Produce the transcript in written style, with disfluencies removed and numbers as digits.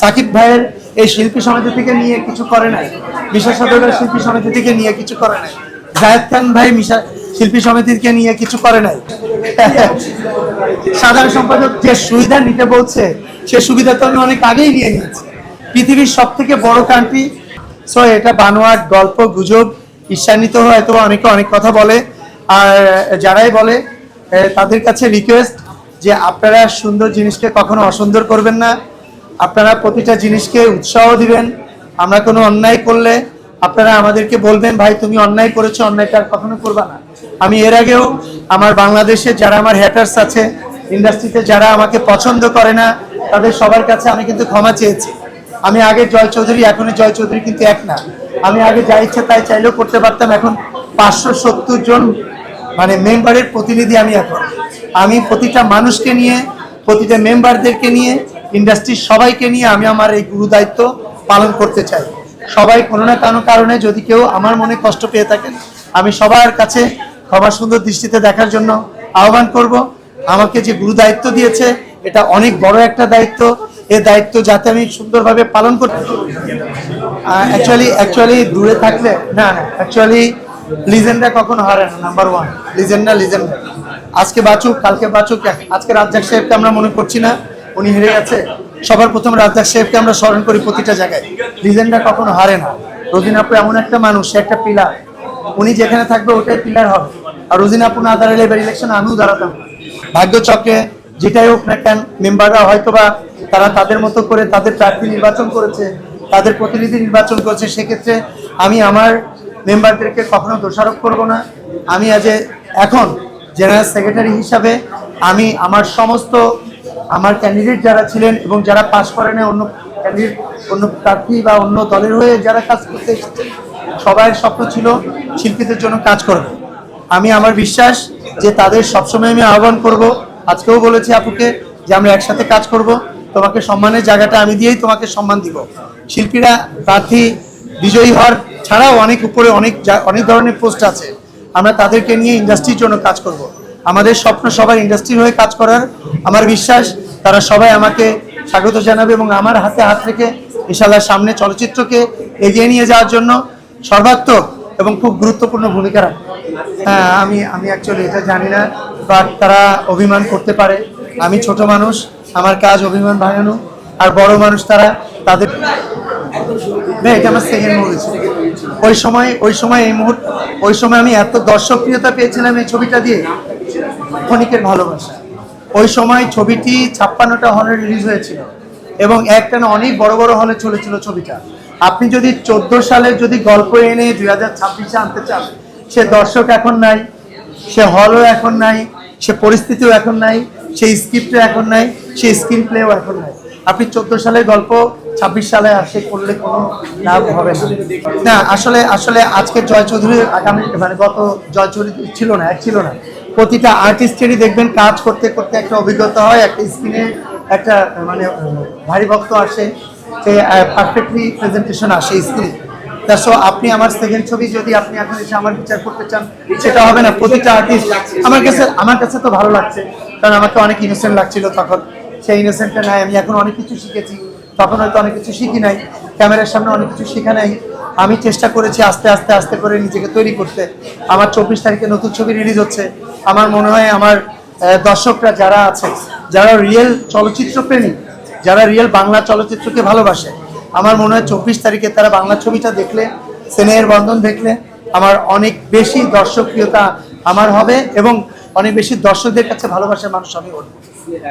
সাকিব ভাইয়ের এই শিল্পী সমিতি থেকে নিয়ে কিছু করে নাই, মিশা সদরের শিল্পী সমিতি থেকে নিয়ে কিছু করে নাই, জায়েদ খান ভাই মিশা শিল্পী সমিতি থেকে নিয়ে কিছু করে নাই। সাধারণ সম্পাদক যে সুবিধা নিতে বলছে সে সুবিধা তো আমি অনেক আগেই নিয়ে নিয়েছি। পৃথিবীর সব থেকে বড় কান্ট্রি। সো এটা বানোয়াট গল্প গুজব, ঈর্ষান্বিত হয়তো অনেকে অনেক কথা বলে, আর যারাই বলে তাদের কাছে রিকোয়েস্ট যে আপনারা সুন্দর জিনিসকে কখনো অসুন্দর করবেন না, আপনারা প্রতিটা জিনিসকে উৎসাহ দিবেন। আমরা কোনো অন্যায় করলে আপনারা আমাদেরকে বলবেন ভাই তুমি অন্যায় করেছো, অন্যায়টা আর কখনো করবা না। আমি এর আগেও আমার বাংলাদেশে যারা আমার হ্যাটার্স আছে, ইন্ডাস্ট্রিতে যারা আমাকে পছন্দ করে না, তাদের সবার কাছে আমি কিন্তু ক্ষমা চেয়েছি। আমি আগে জয় চৌধুরী, এখন জয় চৌধুরী কিন্তু এক না। আমি আগে যা ইচ্ছা তাই চাইলেও করতে পারতাম, এখন 570 জন মানে মেম্বারের প্রতিনিধি আমি প্রতিটা মানুষকে নিয়ে, প্রতিটা মেম্বারদেরকে নিয়ে, ইন্ডাস্ট্রির সবাইকে নিয়ে আমি আমার এই গুরু দায়িত্ব পালন করতে চাই। সবাই কোনো না কোনো কারণে যদি কেউ আমার মনে কষ্ট পেয়ে থাকেন, আমি সবার কাছে ক্ষমা সুন্দর দৃষ্টিতে দেখার জন্য আহ্বান করব। আমাকে যে গুরু দায়িত্ব দিয়েছে এটা অনেক বড় একটা দায়িত্ব, এই দায়িত্ব যাতে আমি সুন্দরভাবে পালন করতে। অ্যাকচুয়ালি দূরে থাকলে অ্যাকচুয়ালি লিজেন্ডরা কখনো হারে না। Number 1 legend. আজকে বাঁচুক কালকে বাঁচুক, আজকে রাজ্জাক সাহেবকে আমরা মনে করছি না, উনি হেরে গেছে। সবার প্রথম রাজ্জাক সাহেবকে আমরা স্মরণ করি প্রতিটা জায়গায়। লিজেন্ডরা কখনো হারে না। রোজিনা আপু এমন একটা মানুষ, সে একটা পিলার, উনি যেখানে থাকবে ওটাই পিলার হবে। আর রোজিনা আপু না দাঁড়ালে এবার ইলেকশন আমিও দাঁড়াতাম। ভাগ্যচক্রে যেটাই হোক না কেন, মেম্বাররা হয়তোবা তারা তাদের মতো করে তাদের প্রার্থী নির্বাচন করেছে, তাদের প্রতিনিধি নির্বাচন করেছে, সেক্ষেত্রে আমি আমার মেম্বারদেরকে কখনো দোষারোপ করব না। আমি এখন জেনারেল সেক্রেটারি হিসাবে আমি আমার সমস্ত আমার ক্যান্ডিডেট যারা ছিলেন এবং যারা পাস করেন অন্য ক্যান্ডিডেট, অন্য প্রার্থী বা অন্য দলের হয়ে যারা কাজ করতে এসেছেন, সবার স্বপ্ন ছিল শিল্পীদের জন্য কাজ করবে। আমি আমার বিশ্বাস যে তাদের সবসময় আমি আহ্বান করব। আজকেও বলেছি আপুকে যে আমরা একসাথে কাজ করব, তোমাকে সম্মানের জায়গাটা আমি দিয়েই তোমাকে সম্মান দিব। শিল্পীরা প্রার্থী বিজয়ী হওয়ার ছাড়াও অনেক উপরে অনেক ধরনের পোস্ট আছে, আমরা তাদেরকে নিয়ে ইন্ডাস্ট্রির জন্য কাজ করব। আমাদের স্বপ্ন সবার ইন্ডাস্ট্রির হয়ে কাজ করার। আমার বিশ্বাস তারা সবাই আমাকে স্বাগত জানাবে এবং আমার হাতে হাত রেখে ইনশাআল্লাহ সামনে চলচ্চিত্রকে এগিয়ে নিয়ে যাওয়ার জন্য সর্বাত্মক এবং খুব গুরুত্বপূর্ণ ভূমিকা রাখবে। হ্যাঁ, আমি অ্যাকচুয়ালি এটা জানি না, বাট তারা অভিমান করতে পারে। আমি ছোট মানুষ, আমার কাজ অভিমান ভাঙানো, আর বড় মানুষ তারা তাদের। এটা আমার সেকেন্ড মুভি ছিল। ওই সময় আমি এত দর্শকপ্রিয়তা পেয়েছিলাম এই ছবিটা দিয়ে, ক্ষণিকের ভালোবাসা। ওই সময় ছবিটি 56টা হলে রিলিজ হয়েছিল এবং একটানা অনেক বড় বড় হলে চলেছিল ছবিটা। আপনি যদি 14 সালে যদি গল্প এনে 2026-এ আনতে চান, সে দর্শক এখন নাই, সে হলও এখন নাই, সে পরিস্থিতিও এখন নাই, সেই স্ক্রিপ্টও এখন নাই, সেই স্ক্রিন প্লেও এখন নাই। আপনি 14 সালের গল্প 26 সালে আসে করলে কোনো লাভ হবে না। আসলে আজকে জয় চৌধুরী আগামী মানে গত জয় চৌধুরী ছিল না। প্রতিটা আর্টিস্টেরই দেখবেন কাজ করতে করতে একটা অভিজ্ঞতা হয়, একটা স্ক্রিনে একটা মানে ভারী ভক্ত আসে, সে পারফেক্টলি প্রেজেন্টেশন আসে স্ক্রিনে। সো আপনি আমার সেকেন্ড ছবি যদি আপনি এখন এসে আমার বিচার করতে চান, সেটা হবে না। প্রতিটা আর্টিস্ট আমার কাছে তো ভালো লাগছে, কারণ আমাকে অনেক ইনোসেন্ট লাগছিল তখন। সেই ইনোসেন্টটা নাই, আমি এখন অনেক কিছু শিখেছি, তখন হয়তো অনেক কিছু শিখি নাই, ক্যামেরার সামনে অনেক কিছু শেখা নাই। আমি চেষ্টা করেছি আস্তে করে নিজেকে তৈরি করতে। আমার 24 তারিখে নতুন ছবি রিলিজ হচ্ছে। আমার মনে হয় আমার দর্শকরা যারা আছে, যারা রিয়েল চলচ্চিত্র প্রেমী, যারা রিয়েল বাংলা চলচ্চিত্রকে ভালোবাসে, আমার মনে হয় 24 তারিখে তারা বাংলা ছবিটা দেখলে, স্নেহের বন্ধন দেখলে আমার অনেক বেশি দর্শকপ্রিয়তা আমার হবে এবং অনেক বেশি দর্শকদের কাছে ভালোবাসার মানুষ আমি হব।